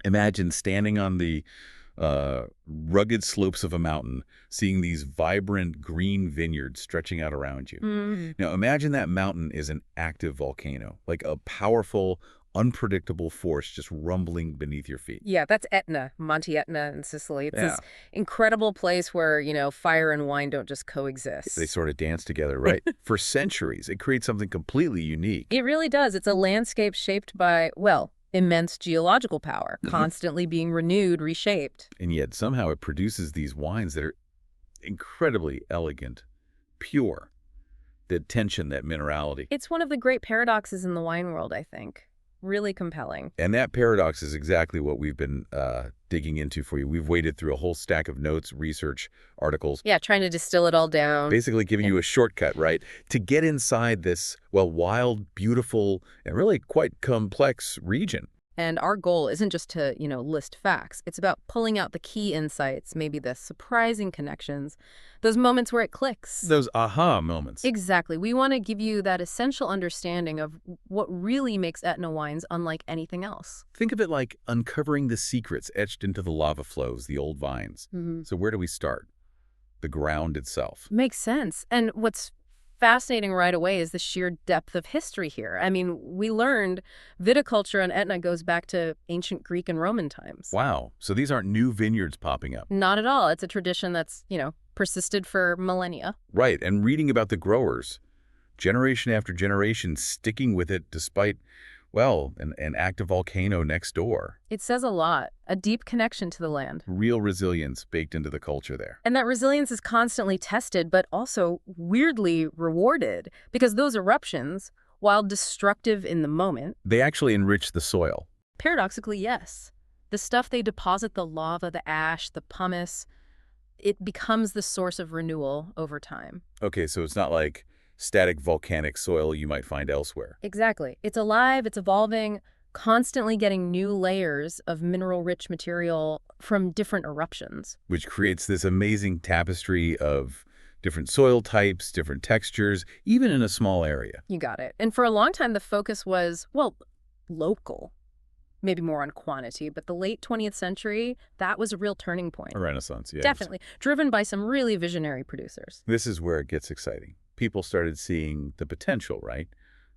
Imagine standing on the rugged slopes of a mountain, seeing these vibrant green vineyards stretching out around you. Now, imagine that mountain is an active volcano, like a powerful, unpredictable force just rumbling beneath your feet. Yeah, that's Etna, Monte Etna in Sicily. It's Yeah, this incredible place where, fire and wine don't just they coexist. sort of dance together, right? For centuries, it creates something completely unique. It really does. It's a landscape shaped by, well, immense geological power, constantly being renewed, reshaped. And yet somehow it produces these wines that are incredibly elegant, pure, the tension, that minerality. It's one of the great paradoxes in the wine world, I think. Really compelling. And that paradox is exactly what we've been digging into for you. We've waded through a whole stack of notes, research, articles, Yeah, trying to distill it all down. basically giving you a shortcut, right, to get inside this, well, wild, beautiful, and really quite complex region. And our goal isn't just to, list facts. It's about pulling out the key insights, maybe the surprising connections, those moments where it clicks. Those aha moments. Exactly. We want to give you that essential understanding of what really makes Etna wines unlike anything else. Think of it like uncovering the secrets etched into the lava flows, the old vines. So where do we start? The ground itself. Makes sense. And what's fascinating right away is the sheer depth of history here. I mean, we learned viticulture on Etna goes back to ancient Greek and Roman times. Wow. So these aren't new vineyards popping up. Not at all. It's a tradition that's, persisted for millennia. Right. And reading about the growers, generation after generation, sticking with it despite, well, an active volcano next door. It says a lot, a deep connection to the land. Real resilience baked into the culture there. And that resilience is constantly tested, but also weirdly rewarded, because those eruptions, while destructive in the moment, They actually enrich the soil. paradoxically, yes. The stuff they deposit, the lava, the ash, the pumice, it becomes the source of renewal over time. Okay, so it's not like static volcanic soil you might find elsewhere. Exactly. It's alive, it's evolving, constantly getting new layers of mineral-rich material from different eruptions. Which creates this amazing tapestry of different soil types, different textures, even in a small area. You got it. And for a long time, the focus was, well, local. Maybe more on quantity, but the late 20th century, that was a real turning point. A renaissance, yes. Definitely. Driven by some really visionary producers. This is where it gets exciting. People started seeing the potential, right?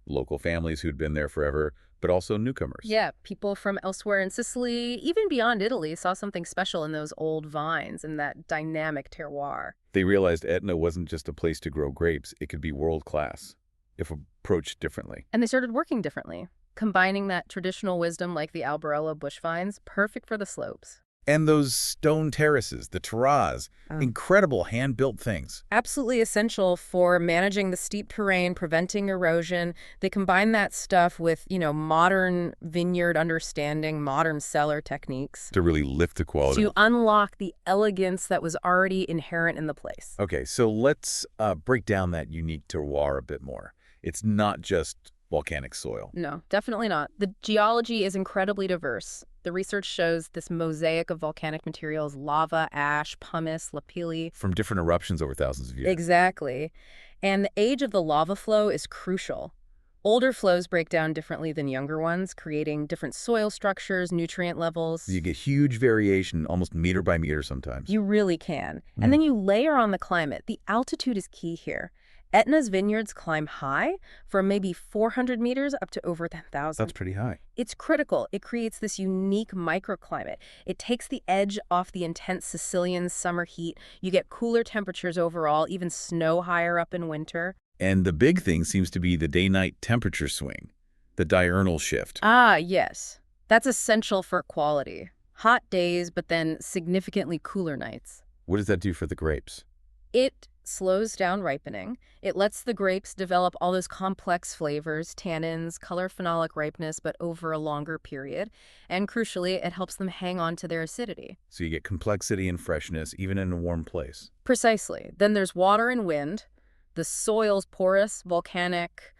Local families who'd been there forever, but also newcomers. Yeah, people from elsewhere in Sicily, even beyond Italy, saw something special in those old vines and that dynamic terroir. They realized Etna wasn't just a place to grow grapes. It could be world-class if approached differently. And they started working differently, combining that traditional wisdom like the Albarello bush vines, perfect for the slopes. And those stone terraces, the terroirs, incredible hand-built things. Absolutely essential for managing the steep terrain, preventing erosion. They combine that stuff with, modern vineyard understanding, modern cellar techniques To really lift the quality. to unlock the elegance that was already inherent in the place. Okay, so let's break down that unique terroir a bit more. It's not just volcanic soil. No, definitely not. The geology is incredibly diverse. The research shows this mosaic of volcanic materials, lava, ash, pumice, lapilli. From different eruptions over thousands of years. Exactly. And the age of the lava flow is crucial. Older flows break down differently than younger ones, creating different soil structures, nutrient levels. You get huge variation, almost meter by meter sometimes. You really can. And then you layer on the climate. The altitude is key here. Etna's vineyards climb high from maybe 400 meters up to over 10,000. That's pretty high. It's critical. It creates this unique microclimate. It takes the edge off the intense Sicilian summer heat. You get cooler temperatures overall, even snow higher up in winter. And the big thing seems to be the day-night temperature swing, the diurnal shift. Ah, yes. That's essential for quality. Hot days, but then significantly cooler nights. What does that do for the grapes? It slows down ripening. It lets the grapes develop all those complex flavors, tannins, color phenolic ripeness, but over a longer period. And crucially, it helps them hang on to their acidity. So you get complexity and freshness, even in a warm place. Precisely. Then there's water and wind. The soil's porous, volcanic,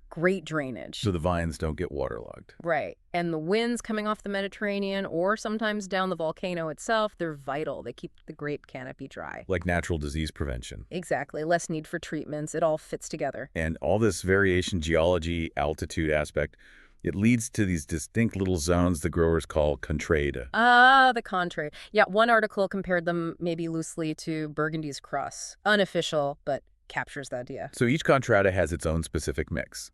great drainage. So the vines don't get waterlogged. Right. And the winds coming off the Mediterranean or sometimes down the volcano itself, they're vital. They keep the grape canopy dry. Like natural disease prevention. Exactly. Less need for treatments. It all fits together. And all this variation, geology, altitude aspect, It leads to these distinct little zones the growers call contrada. Ah, the contrary. Yeah, one article compared them maybe loosely to Burgundy's cross. Unofficial, but captures the idea. So each contrada has its own specific mix.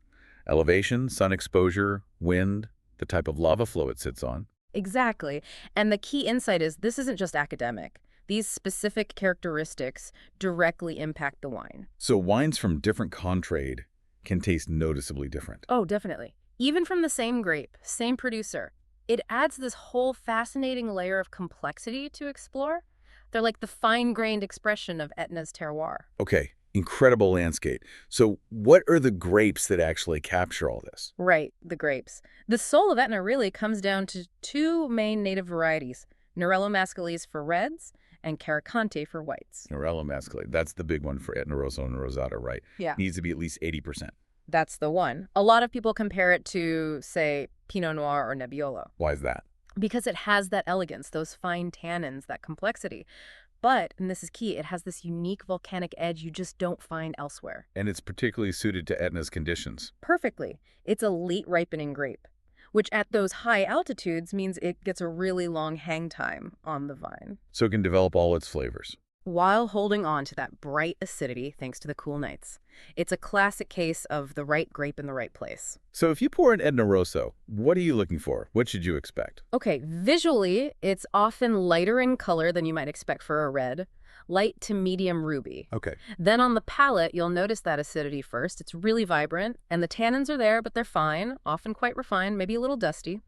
Elevation, sun exposure, wind, the type of lava flow it sits on. Exactly. And the key insight is this isn't just academic. These specific characteristics directly impact the wine. So wines from different contrade can taste noticeably different. Oh, definitely. Even from the same grape, same producer. It adds this whole fascinating layer of complexity to explore. They're like the fine-grained expression of Etna's terroir. Okay, incredible landscape. So what are the grapes that actually capture all this? Right, the grapes. The soul of Etna really comes down to two main native varieties, Nerello Mascalese for reds and Caricante for whites. Nerello Mascalese, that's the big one for Etna Rosso and Rosato, right? Yeah. Needs to be at least 80%. That's the one. A lot of people compare it to, say, Pinot Noir or Nebbiolo. Why is that? Because it has that elegance, those fine tannins, that complexity. But, and this is key, it has this unique volcanic edge you just don't find elsewhere. And it's particularly suited to Etna's conditions. Perfectly. It's a late ripening grape, which at those high altitudes means it gets a really long hang time on the vine, So it can develop all its flavors. while holding on to that bright acidity thanks to the cool nights. It's a classic case of the right grape in the right place. So if you pour an Etna Rosso, what are you looking for? What should you expect? Okay, visually, it's often lighter in color than you might expect for a red, light to medium ruby. Okay. Then on the palate, you'll notice that acidity first. It's really vibrant, and the tannins are there, but they're fine, often quite refined, maybe a little dusty.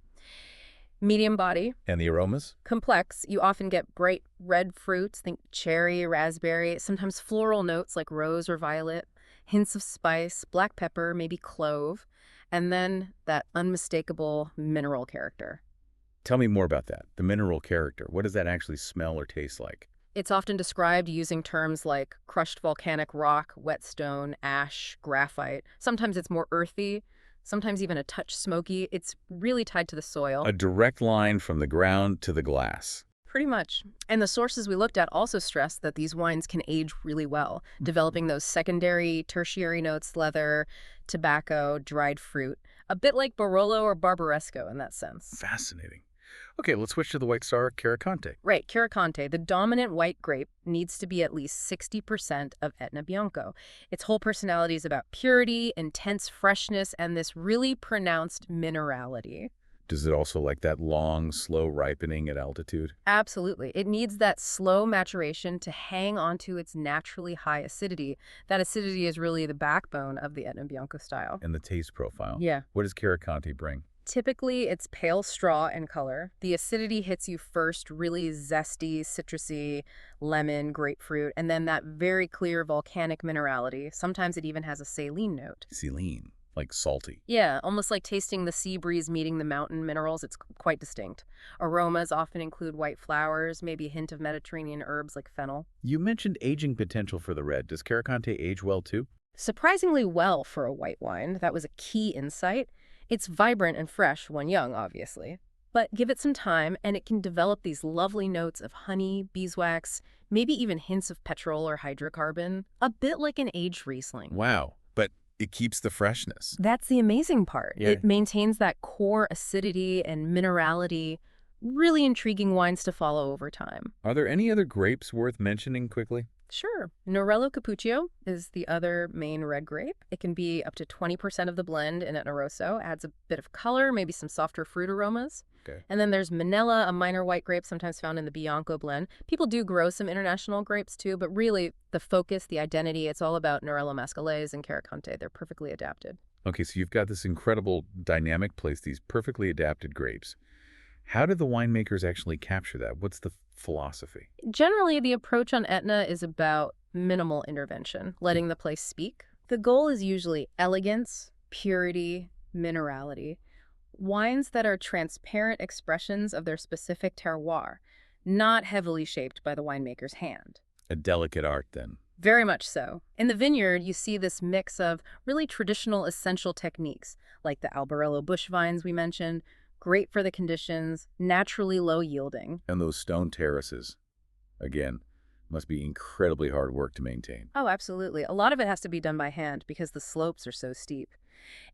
Medium body, And the aromas? complex. You often get bright red fruits, think cherry, raspberry, sometimes floral notes like rose or violet, hints of spice, black pepper, maybe clove, and then that unmistakable mineral character. Tell me more about that. The mineral character. What does that actually smell or taste like? It's often described using terms like crushed volcanic rock, whetstone, ash, graphite. Sometimes it's more earthy, sometimes even a touch smoky. It's really tied to the soil. A direct line from the ground to the glass. Pretty much. And the sources we looked at also stress that these wines can age really well, developing those secondary, tertiary notes, leather, tobacco, dried fruit, a bit like Barolo or Barbaresco in that sense. Fascinating. Okay, let's switch to the White Star Caricante. Right, Caricante, the dominant white grape, needs to be at least 60% of Etna Bianco. Its whole personality is about purity, intense freshness, and this really pronounced minerality. Does it also like that long, slow ripening at altitude? Absolutely. It needs that slow maturation to hang onto its naturally high acidity. That acidity is really the backbone of the Etna Bianco style. And the taste profile? Yeah. What does Caricante bring? Typically, it's pale straw in color. The acidity hits you first, really zesty, citrusy, lemon, grapefruit, and then that very clear volcanic minerality. Sometimes it even has a saline note. Saline, like salty. Yeah, almost like tasting the sea breeze meeting the mountain minerals. It's quite distinct. Aromas often include white flowers, maybe a hint of Mediterranean herbs like fennel. You mentioned aging potential for the red. Does Caricante age well too? Surprisingly well for a white wine. That was a key insight. It's vibrant and fresh when young, obviously. But give it some time, and it can develop these lovely notes of honey, beeswax, maybe even hints of petrol or hydrocarbon, a bit like an aged Riesling. Wow, but it keeps the freshness. That's the amazing part. Yeah. It maintains that core acidity and minerality. Really intriguing wines to follow over time. Are there any other grapes worth mentioning quickly? Sure. Nerello Cappuccio is the other main red grape. It can be up to 20% of the blend in Etna Rosso, adds a bit of color, maybe some softer fruit aromas. Okay. And then there's Manila, a minor white grape sometimes found in the Bianco blend. People do grow some international grapes too, but really the focus, the identity, it's all about Nerello Mascalese and Caricante. They're perfectly adapted. Okay, so you've got this incredible dynamic place, these perfectly adapted grapes. How do the winemakers actually capture that? What's the philosophy? Generally, the approach on Etna is about minimal intervention, letting the place speak. The goal is usually elegance, purity, minerality. Wines that are transparent expressions of their specific terroir, not heavily shaped by the winemaker's hand. A delicate art, then. Very much so. In the vineyard, you see this mix of really traditional essential techniques, like the Albarello bush vines we mentioned, great for the conditions, naturally low yielding. And those stone terraces, again, must be incredibly hard work to maintain. Oh, absolutely. A lot of it has to be done by hand because the slopes are so steep.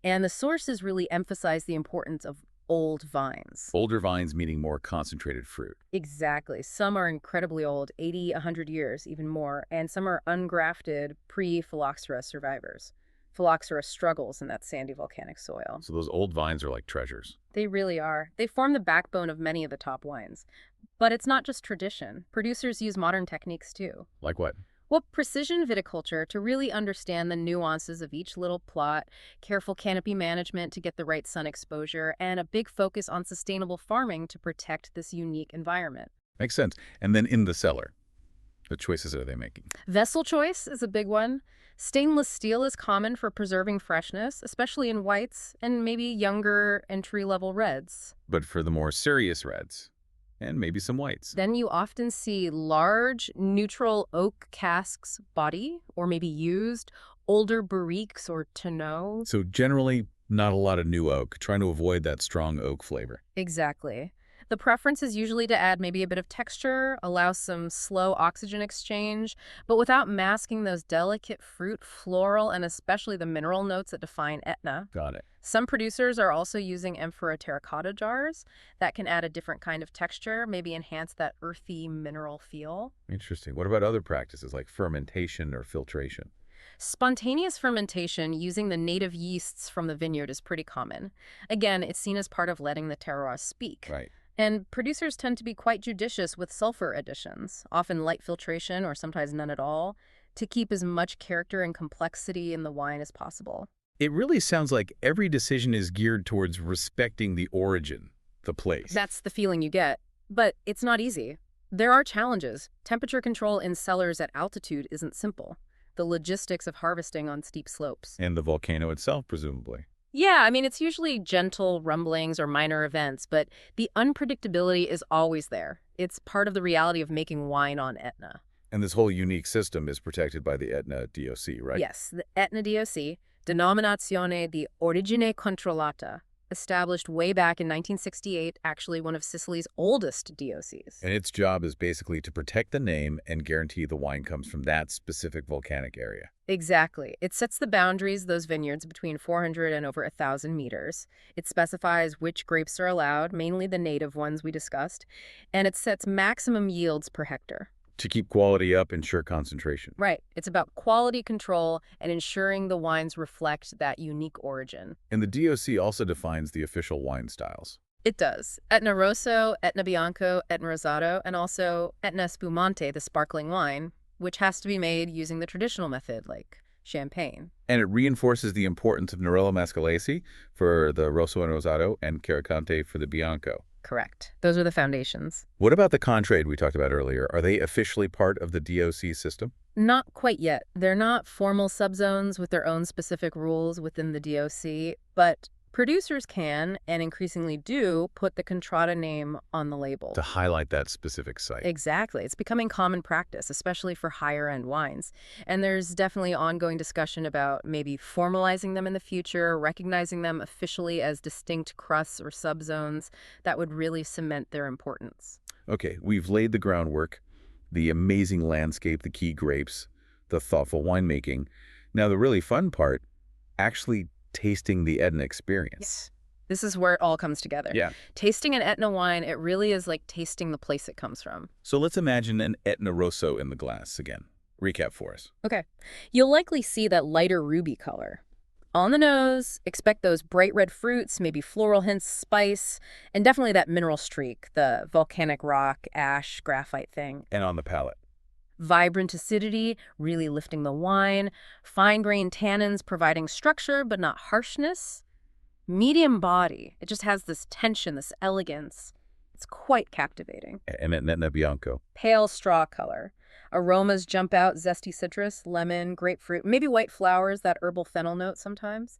And the sources really emphasize the importance of old vines. Older vines meaning more concentrated fruit. Exactly. Some are incredibly old, 80, 100 years, even more, and some are ungrafted pre-phylloxera survivors. Phylloxera struggles in that sandy volcanic soil. So those old vines are like treasures. They really are. They form the backbone of many of the top wines. But it's not just tradition. Producers use modern techniques too. Like what? Well, precision viticulture to really understand the nuances of each little plot, careful canopy management to get the right sun exposure, and a big focus on sustainable farming to protect this unique environment. Makes sense. And then in the cellar, what choices are they making? Vessel choice is a big one. Stainless steel is common for preserving freshness, especially in whites and maybe younger entry-level reds. But for the more serious reds, and maybe some whites. Then you often see large, neutral oak casks body, or maybe used, older barriques or tonneaux. So generally, not a lot of new oak, trying to avoid that strong oak flavor. Exactly. The preference is usually to add maybe a bit of texture, allow some slow oxygen exchange, but without masking those delicate fruit, floral, and especially the mineral notes that define Etna. Got it. Some producers are also using amphora terracotta jars that can add a different kind of texture, maybe enhance that earthy mineral feel. Interesting. What about other practices like fermentation or filtration? Spontaneous fermentation using the native yeasts from the vineyard is pretty common. Again, it's seen as part of letting the terroir speak. Right. And producers tend to be quite judicious with sulfur additions, often light filtration or sometimes none at all, to keep as much character and complexity in the wine as possible. It really sounds like every decision is geared towards respecting the origin, the place. That's the feeling you get. But it's not easy. There are challenges. Temperature control in cellars at altitude isn't simple. The logistics of harvesting on steep slopes. And the volcano itself, presumably. Yeah, I mean, it's usually gentle rumblings or minor events, but the unpredictability is always there. It's part of the reality of making wine on Etna. And this whole unique system is protected by the Etna DOC, right? Yes, the Etna DOC, Denominazione di Origine Controllata, established way back in 1968, actually one of Sicily's oldest DOCs. And its job is basically to protect the name and guarantee the wine comes from that specific volcanic area. Exactly. It sets the boundaries of those vineyards between 400 and over 1,000 meters. It specifies which grapes are allowed, mainly the native ones we discussed, and it sets maximum yields per hectare. To keep quality up, ensure concentration. Right. It's about quality control and ensuring the wines reflect that unique origin. And the DOC also defines the official wine styles. It does. Etna Rosso, Etna Bianco, Etna Rosato, and also Etna Spumante, the sparkling wine, which has to be made using the traditional method, like champagne. And it reinforces the importance of Nerello Mascalese for the Rosso and Rosato and Caricante for the Bianco. Correct. Those are the foundations. What about the contrade we talked about earlier? Are they officially part of the DOC system? Not quite yet. They're not formal subzones with their own specific rules within the DOC, but producers can, and increasingly do, put the Contrada name on the label. To highlight that specific site. Exactly. It's becoming common practice, especially for higher-end wines. And there's definitely ongoing discussion about maybe formalizing them in the future, recognizing them officially as distinct crusts or subzones that would really cement their importance. Okay, we've laid the groundwork, the amazing landscape, the key grapes, the thoughtful winemaking. Now the really fun part, actually tasting the Etna experience. Yes. This is where it all comes together. Yeah. Tasting an Etna wine, it really is like tasting the place it comes from. So let's imagine an Etna Rosso in the glass again. Recap for us. Okay. You'll likely see that lighter ruby color. On the nose, expect those bright red fruits, maybe floral hints, spice, and definitely that mineral streak, the volcanic rock, ash, graphite thing. And on the palate. Vibrant acidity, really lifting the wine. Fine-grained tannins providing structure but not harshness. Medium body. It just has this tension, this elegance. It's quite captivating. And an Etna Bianco. Pale straw color. Aromas jump out, zesty citrus, lemon, grapefruit, maybe white flowers, that herbal fennel note sometimes.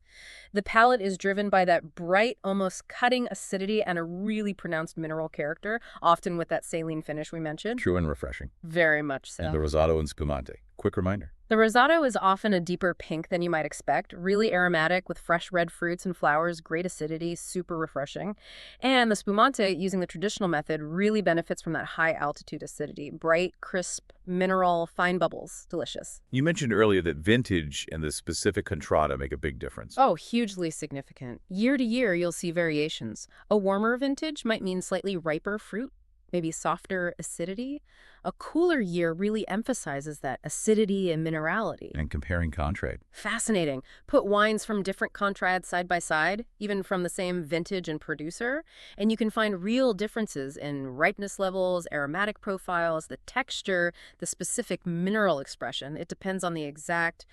The palate is driven by that bright, almost cutting acidity and a really pronounced mineral character, often with that saline finish we mentioned. True and refreshing. Very much so. And the Rosato and Spumante. Quick reminder. The rosato is often a deeper pink than you might expect, really aromatic with fresh red fruits and flowers, great acidity, super refreshing. And the spumante, using the traditional method, really benefits from that high altitude acidity. Bright, crisp, mineral, fine bubbles. Delicious. You mentioned earlier that vintage and the specific contrada make a big difference. Oh, hugely significant. Year to year, you'll see variations. A warmer vintage might mean slightly riper fruit, maybe softer acidity. A cooler year really emphasizes that acidity and minerality. And comparing contrade. Fascinating. Put wines from different contrads side by side, even from the same vintage and producer, and you can find real differences in ripeness levels, aromatic profiles, the texture, the specific mineral expression. It depends on the exact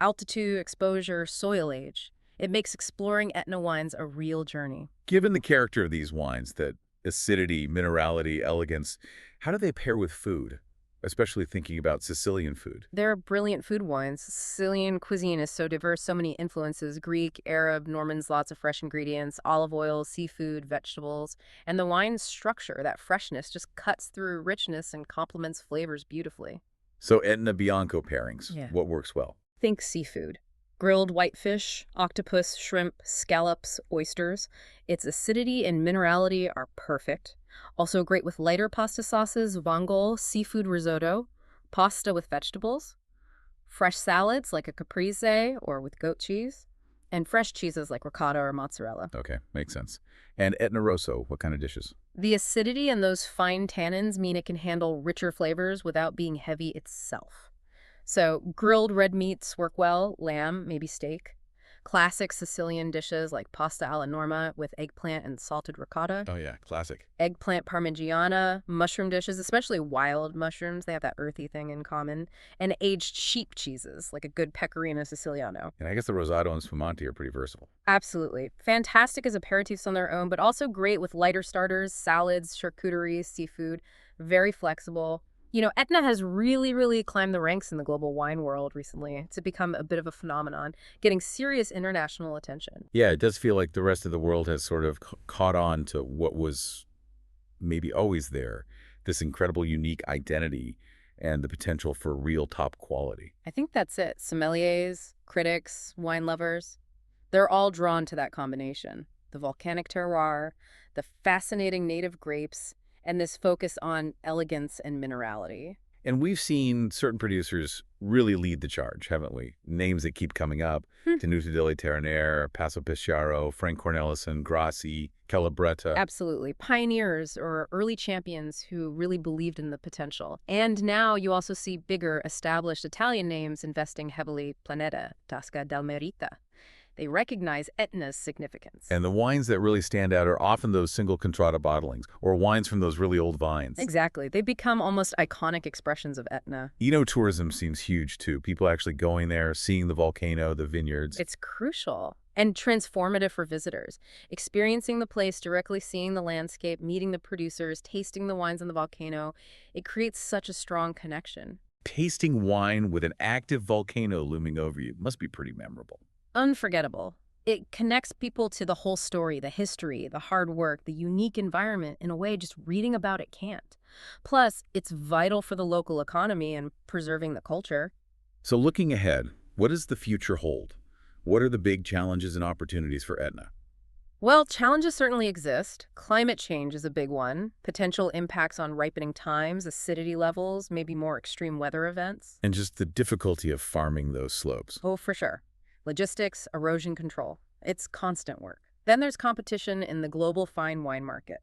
altitude, exposure, soil age. It makes exploring Etna wines a real journey. Given the character of these wines, that acidity, minerality, elegance, how do they pair with food? Especially thinking about Sicilian food. They're brilliant food wines. Sicilian cuisine is so diverse, so many influences: Greek, Arab, Normans, lots of fresh ingredients, olive oil, seafood, vegetables. And the wine's structure, that freshness, just cuts through richness and complements flavors beautifully. So Etna Bianco pairings, Yeah. what works well? Think seafood. Grilled whitefish, octopus, shrimp, scallops, oysters. Its acidity and minerality are perfect. Also great with lighter pasta sauces, vongole, seafood risotto, pasta with vegetables, fresh salads like a caprese or with goat cheese, and fresh cheeses like ricotta or mozzarella. Okay, makes sense. And Etna Rosso, what kind of dishes? The acidity and those fine tannins mean it can handle richer flavors without being heavy itself. So grilled red meats work well, lamb, maybe steak. Classic Sicilian dishes like pasta alla norma with eggplant and salted ricotta. Oh yeah, classic. Eggplant parmigiana, mushroom dishes, especially wild mushrooms, they have that earthy thing in common. And aged sheep cheeses, like a good pecorino siciliano. And I guess the Rosato and Spumante are pretty versatile. Absolutely. Fantastic as aperitifs on their own, but also great with lighter starters, salads, charcuteries, seafood. Very flexible. You know, Etna has really climbed the ranks in the global wine world recently. It's become a bit of a phenomenon, getting serious international attention. Yeah, it does feel like the rest of the world has sort of caught on to what was maybe always there, this incredible unique identity and the potential for real top quality. I think that's it. Sommeliers, critics, wine lovers, they're all drawn to that combination. The volcanic terroir, the fascinating native grapes, and this focus on elegance and minerality. And we've seen certain producers really lead the charge, haven't we? Names that keep coming up: Tenuta delle Terroir, Passo Pesciaro, Frank Cornelissen, Grassi, Calabretta. Absolutely. Pioneers or early champions who really believed in the potential. And now you also see bigger, established Italian names investing heavily: Planeta, Tasca del Merita. They recognize Etna's significance. And the wines that really stand out are often those single contrada bottlings or wines from those really old vines. Exactly. They become almost iconic expressions of Etna. Eno-tourism seems huge, too. People actually going there, seeing the volcano, the vineyards. It's crucial and transformative for visitors. Experiencing the place, directly seeing the landscape, meeting the producers, tasting the wines on the volcano, it creates such a strong connection. Tasting wine with an active volcano looming over you must be pretty memorable. Unforgettable. It connects people to the whole story, the history, the hard work, the unique environment in a way just reading about it can't. Plus, it's vital for the local economy and preserving the culture. So looking ahead, what does the future hold? What are the big challenges and opportunities for Etna? Well, challenges certainly exist. Climate change is a big one. Potential impacts on ripening times, acidity levels, maybe more extreme weather events. And just the difficulty of farming those slopes. Oh, for sure. Logistics, erosion control. It's constant work. Then there's competition in the global fine wine market,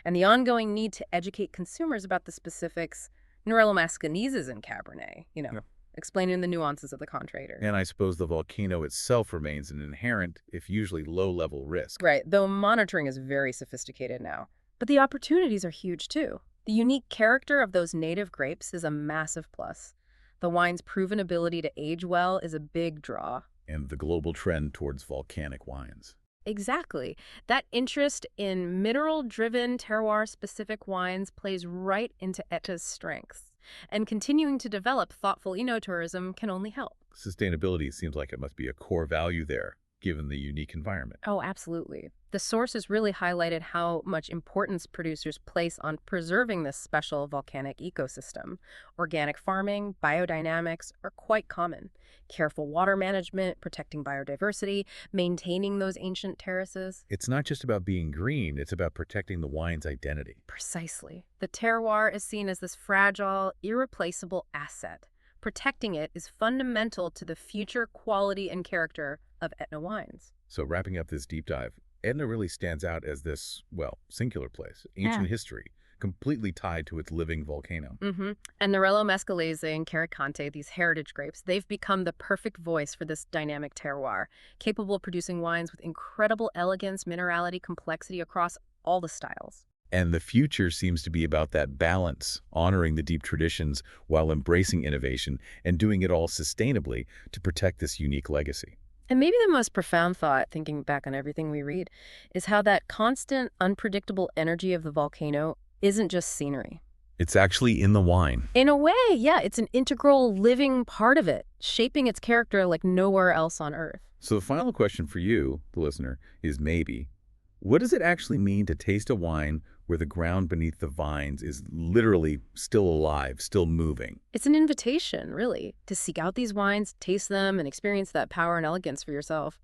and the ongoing need to educate consumers about the specifics. Nerello Mascalese is in Cabernet, Yeah. explaining the nuances of the contrader. And I suppose the volcano itself remains an inherent, if usually low-level risk. Right, though monitoring is very sophisticated now. But the opportunities are huge too. The unique character of those native grapes is a massive plus. The wine's proven ability to age well is a big draw. And the global trend towards volcanic wines. Exactly. That interest in mineral-driven, terroir-specific wines plays right into Etna's strengths. And continuing to develop thoughtful enotourism can only help. Sustainability seems like it must be a core value there, given the unique environment. Oh, absolutely. The sources really highlighted how much importance producers place on preserving this special volcanic ecosystem. Organic farming, biodynamics are quite common. Careful water management, protecting biodiversity, maintaining those ancient terraces. It's not just about being green, it's about protecting the wine's identity. Precisely. The terroir is seen as this fragile, irreplaceable asset. Protecting it is fundamental to the future quality and character of Etna wines. So wrapping up this deep dive, Etna really stands out as this, well, singular place, Yeah. ancient history, completely tied to its living volcano. And Nerello Mascalese and Caricante, these heritage grapes, they've become the perfect voice for this dynamic terroir, capable of producing wines with incredible elegance, minerality, complexity across all the styles. And the future seems to be about that balance, honoring the deep traditions while embracing innovation and doing it all sustainably to protect this unique legacy. And maybe the most profound thought, thinking back on everything we read, is how that constant, unpredictable energy of the volcano isn't just scenery. It's actually in the wine. In a way, yeah, it's an integral, living part of it, shaping its character like nowhere else on Earth. So the final question for you, the listener, is maybe, what does it actually mean to taste a wine where the ground beneath the vines is literally still alive, still moving? It's an invitation, really, to seek out these wines, taste them, and experience that power and elegance for yourself.